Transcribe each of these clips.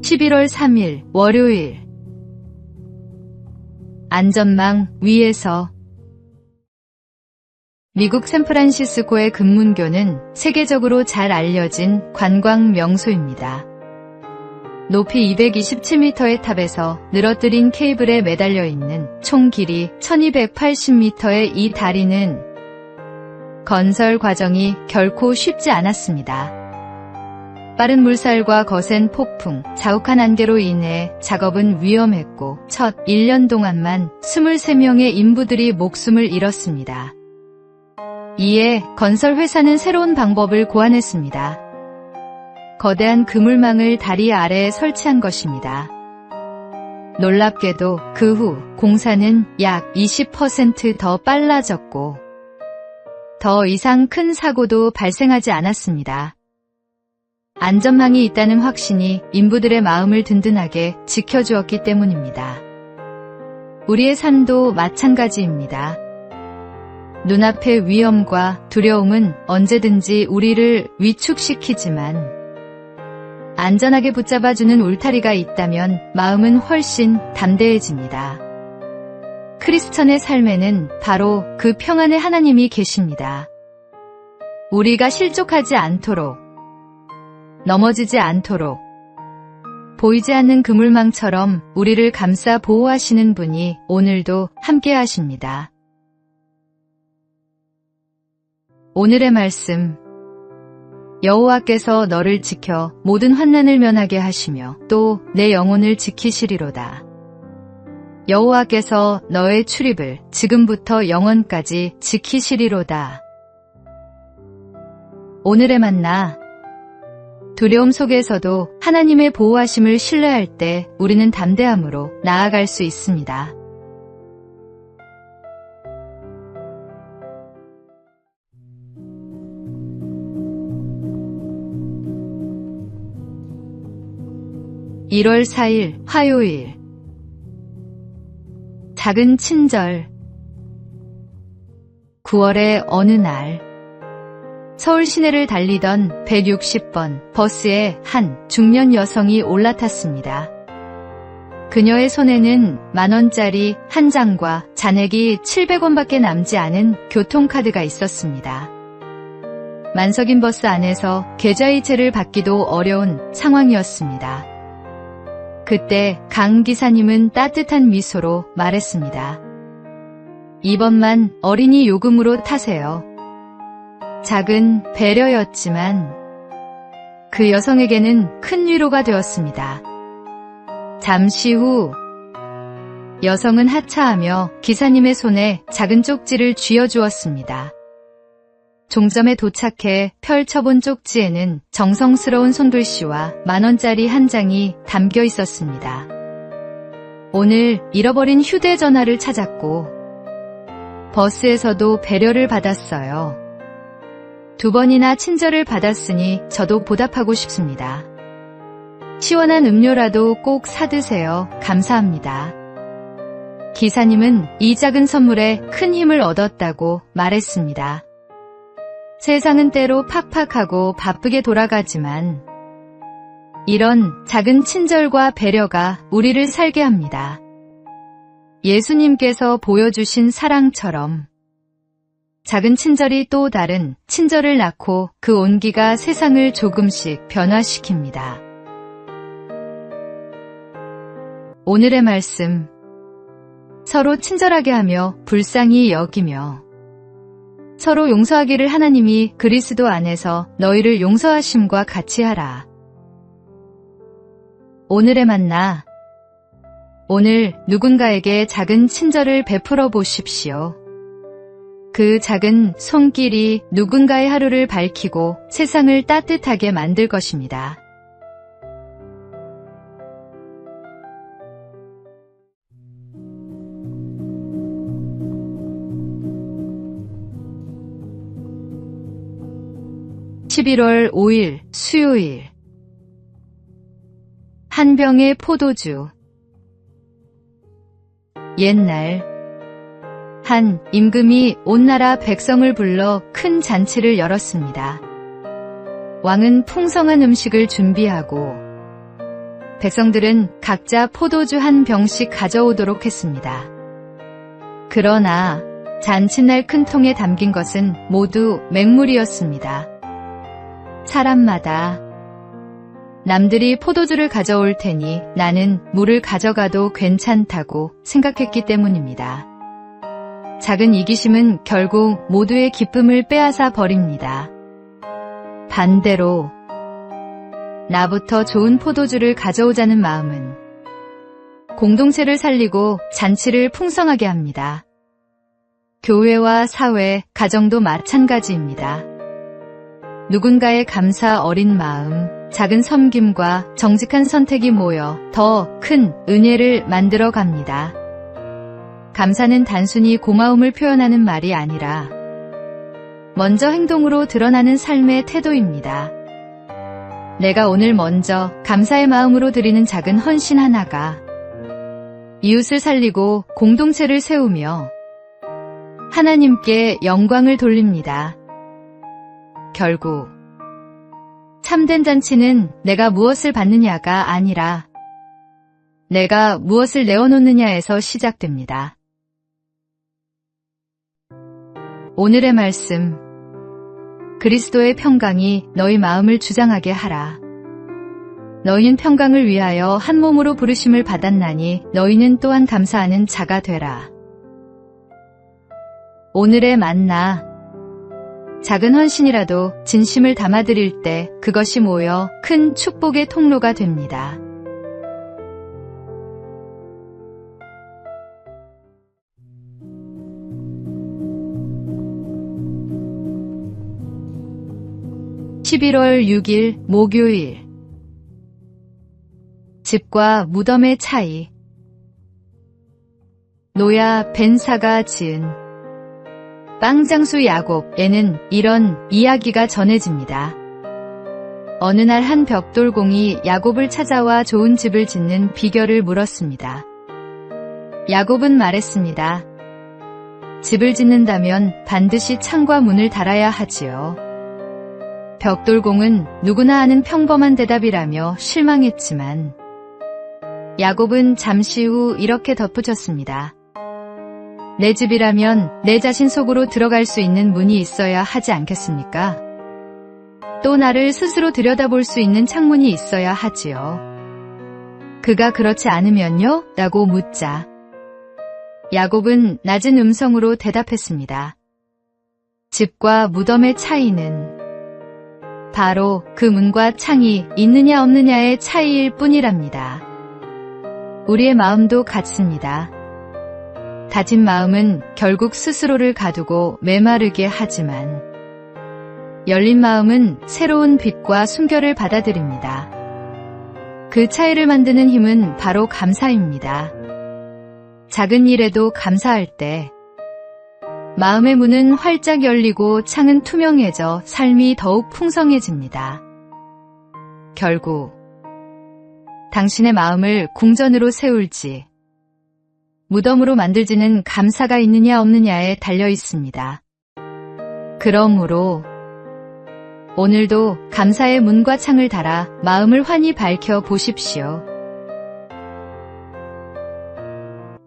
11월 3일 월요일. 안전망 위에서. 미국 샌프란시스코의 금문교는 세계적으로 잘 알려진 관광 명소입니다. 높이 227m의 탑에서 늘어뜨린 케이블에 매달려 있는 총 길이 1280m의 이 다리는 건설 과정이 결코 쉽지 않았습니다. 빠른 물살과 거센 폭풍, 자욱한 안개로 인해 작업은 위험했고 첫 1년 동안만 23명의 인부들이 목숨을 잃었습니다. 이에 건설 회사는 새로운 방법을 고안했습니다. 거대한 그물망을 다리 아래에 설치한 것입니다. 놀랍게도 그 후 공사는 약 20% 더 빨라졌고 더 이상 큰 사고도 발생하지 않았습니다. 안전망이 있다는 확신이 인부들의 마음을 든든하게 지켜주었기 때문입니다. 우리의 삶도 마찬가지입니다. 눈앞의 위험과 두려움은 언제든지 우리를 위축시키지만 안전하게 붙잡아주는 울타리가 있다면 마음은 훨씬 담대해집니다. 크리스천의 삶에는 바로 그 평안의 하나님이 계십니다. 우리가 실족하지 않도록, 넘어지지 않도록, 보이지 않는 그물망처럼 우리를 감싸 보호하시는 분이 오늘도 함께 하십니다. 오늘의 말씀. 여호와께서 너를 지켜 모든 환난을 면하게 하시며 또 내 영혼을 지키시리로다. 여호와께서 너의 출입을 지금부터 영원까지 지키시리로다. 오늘의 만나. 두려움 속에서도 하나님의 보호하심을 신뢰할 때 우리는 담대함으로 나아갈 수 있습니다. (1월 4일) 화요일. 작은 친절. 9월의 어느 날 서울 시내를 달리던 160번 버스에 한 중년 여성이 올라탔습니다. 그녀의 손에는 10,000원짜리 한 장과 잔액이 700원밖에 남지 않은 교통카드가 있었습니다. 만석인 버스 안에서 계좌이체를 받기도 어려운 상황이었습니다. 그때 강 기사님은 따뜻한 미소로 말했습니다. 이번만 어린이 요금으로 타세요. 작은 배려였지만 그 여성에게는 큰 위로가 되었습니다. 잠시 후 여성은 하차하며 기사님의 손에 작은 쪽지를 쥐어주었습니다. 종점에 도착해 펼쳐본 쪽지에는 정성스러운 손글씨와 10,000원짜리 한 장이 담겨 있었습니다. 오늘 잃어버린 휴대전화를 찾았고 버스에서도 배려를 받았어요. 2번이나 친절을 받았으니 저도 보답하고 싶습니다. 시원한 음료라도 꼭 사드세요. 감사합니다. 기사님은 이 작은 선물에 큰 힘을 얻었다고 말했습니다. 세상은 때로 팍팍하고 바쁘게 돌아가지만 이런 작은 친절과 배려가 우리를 살게 합니다. 예수님께서 보여주신 사랑처럼 작은 친절이 또 다른 친절을 낳고 그 온기가 세상을 조금씩 변화시킵니다. 오늘의 말씀. 서로 친절하게 하며 불쌍히 여기며 서로 용서하기를 하나님이 그리스도 안에서 너희를 용서하심과 같이 하라. 오늘의 만나. 오늘 누군가에게 작은 친절을 베풀어 보십시오. 그 작은 손길이 누군가의 하루를 밝히고 세상을 따뜻하게 만들 것입니다. (11월 5일) 수요일. 한 병의 포도주. 옛날 한 임금이 온 나라 백성을 불러 큰 잔치를 열었습니다. 왕은 풍성한 음식을 준비하고 백성들은 각자 포도주 한 병씩 가져오도록 했습니다. 그러나 잔칫날 큰 통에 담긴 것은 모두 맹물이었습니다. 사람마다 남들이 포도주를 가져올 테니 나는 물을 가져가도 괜찮다고 생각했기 때문입니다. 작은 이기심은 결국 모두의 기쁨을 빼앗아 버립니다. 반대로 나부터 좋은 포도주를 가져오자는 마음은 공동체를 살리고 잔치를 풍성하게 합니다. 교회와 사회, 가정도 마찬가지입니다. 누군가의 감사 어린 마음, 작은 섬김과 정직한 선택이 모여 더 큰 은혜를 만들어 갑니다. 감사는 단순히 고마움을 표현하는 말이 아니라 먼저 행동으로 드러나는 삶의 태도입니다. 내가 오늘 먼저 감사의 마음으로 드리는 작은 헌신 하나가 이웃을 살리고 공동체를 세우며 하나님께 영광을 돌립니다. 결국 참된 잔치는 내가 무엇을 받느냐가 아니라 내가 무엇을 내어놓느냐에서 시작됩니다. 오늘의 말씀, 그리스도의 평강이 너희 마음을 주장하게 하라. 너희는 평강을 위하여 한 몸으로 부르심을 받았나니 너희는 또한 감사하는 자가 되라. 오늘의 만나, 작은 헌신이라도 진심을 담아드릴 때 그것이 모여 큰 축복의 통로가 됩니다. (11월 6일) 목요일. 집과 무덤의 차이. 노야 벤사가 지은 빵장수 야곱에는 이런 이야기가 전해집니다. 어느 날 한 벽돌공이 야곱을 찾아와 좋은 집을 짓는 비결을 물었습니다. 야곱은 말했습니다. 집을 짓는다면 반드시 창과 문을 달아야 하지요. 벽돌공은 누구나 아는 평범한 대답이라며 실망했지만 야곱은 잠시 후 이렇게 덧붙였습니다. 내 집이라면 내 자신 속으로 들어갈 수 있는 문이 있어야 하지 않겠습니까? 또 나를 스스로 들여다볼 수 있는 창문이 있어야 하지요. 그가 그렇지 않으면요? 라고 묻자 야곱은 낮은 음성으로 대답했습니다. 집과 무덤의 차이는 바로 그 문과 창이 있느냐 없느냐의 차이일 뿐이랍니다. 우리의 마음도 같습니다. 다진 마음은 결국 스스로를 가두고 메마르게 하지만 열린 마음은 새로운 빛과 순결을 받아들입니다. 그 차이를 만드는 힘은 바로 감사입니다. 작은 일에도 감사할 때 마음의 문은 활짝 열리고 창은 투명해져 삶이 더욱 풍성해집니다. 결국 당신의 마음을 궁전으로 세울지 무덤으로 만들지는 감사가 있느냐 없느냐에 달려 있습니다. 그러므로 오늘도 감사의 문과 창을 달아 마음을 환히 밝혀 보십시오.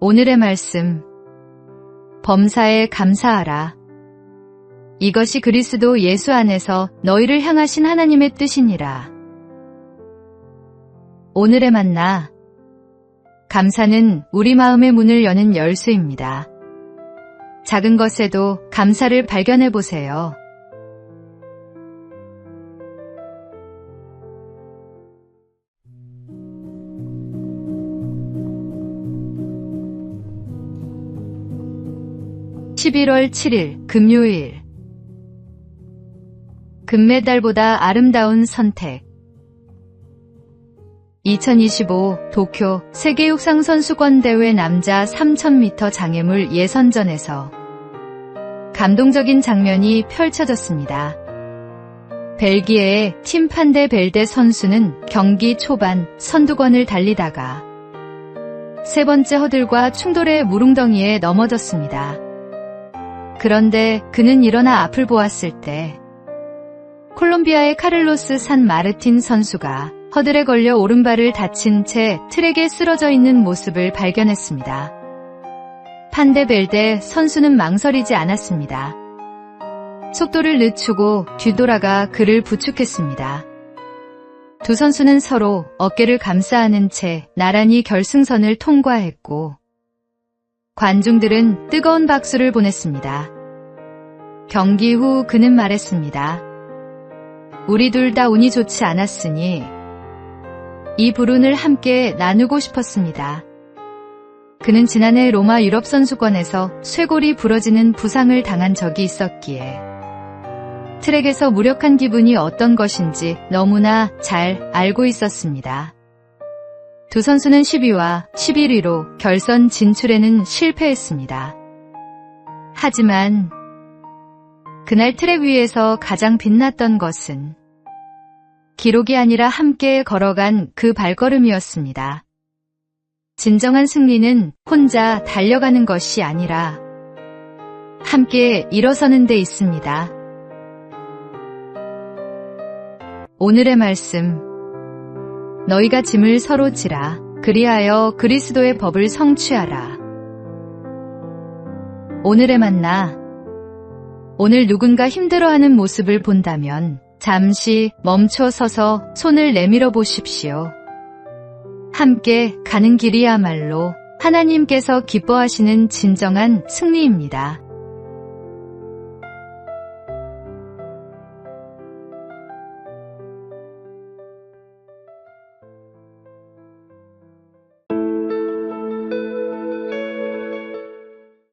오늘의 말씀, 범사에 감사하라. 이것이 그리스도 예수 안에서 너희를 향하신 하나님의 뜻이니라. 오늘의 만나, 감사는 우리 마음의 문을 여는 열쇠입니다. 작은 것에도 감사를 발견해 보세요. (11월 7일) 금요일. 금메달보다 아름다운 선택. 2025 도쿄 세계육상선수권대회 남자 3000m 장애물 예선전에서 감동적인 장면이 펼쳐졌습니다. 벨기에의 팀 판데 벨데 선수는 경기 초반 선두권을 달리다가 세 번째 허들과 충돌해 물웅덩이에 넘어졌습니다. 그런데 그는 일어나 앞을 보았을 때 콜롬비아의 카를로스 산 마르틴 선수가 허들에 걸려 오른발을 다친 채 트랙에 쓰러져 있는 모습을 발견했습니다. 판데벨데 선수는 망설이지 않았습니다. 속도를 늦추고 뒤돌아가 그를 부축했습니다. 두 선수는 서로 어깨를 감싸 안은 채 나란히 결승선을 통과했고 관중들은 뜨거운 박수를 보냈습니다. 경기 후 그는 말했습니다. 우리 둘 다 운이 좋지 않았으니 이 불운을 함께 나누고 싶었습니다. 그는 지난해 로마 유럽 선수권에서 쇄골이 부러지는 부상을 당한 적이 있었기에 트랙에서 무력한 기분이 어떤 것인지 너무나 잘 알고 있었습니다. 두 선수는 10위와 11위로 결선 진출에는 실패했습니다. 하지만 그날 트랙 위에서 가장 빛났던 것은 기록이 아니라 함께 걸어간 그 발걸음이었습니다. 진정한 승리는 혼자 달려가는 것이 아니라 함께 일어서는 데 있습니다. 오늘의 말씀. 너희가 짐을 서로 지라. 그리하여 그리스도의 법을 성취하라. 오늘의 만나. 오늘 누군가 힘들어하는 모습을 본다면 잠시 멈춰 서서 손을 내밀어 보십시오. 함께 가는 길이야말로 하나님께서 기뻐하시는 진정한 승리입니다.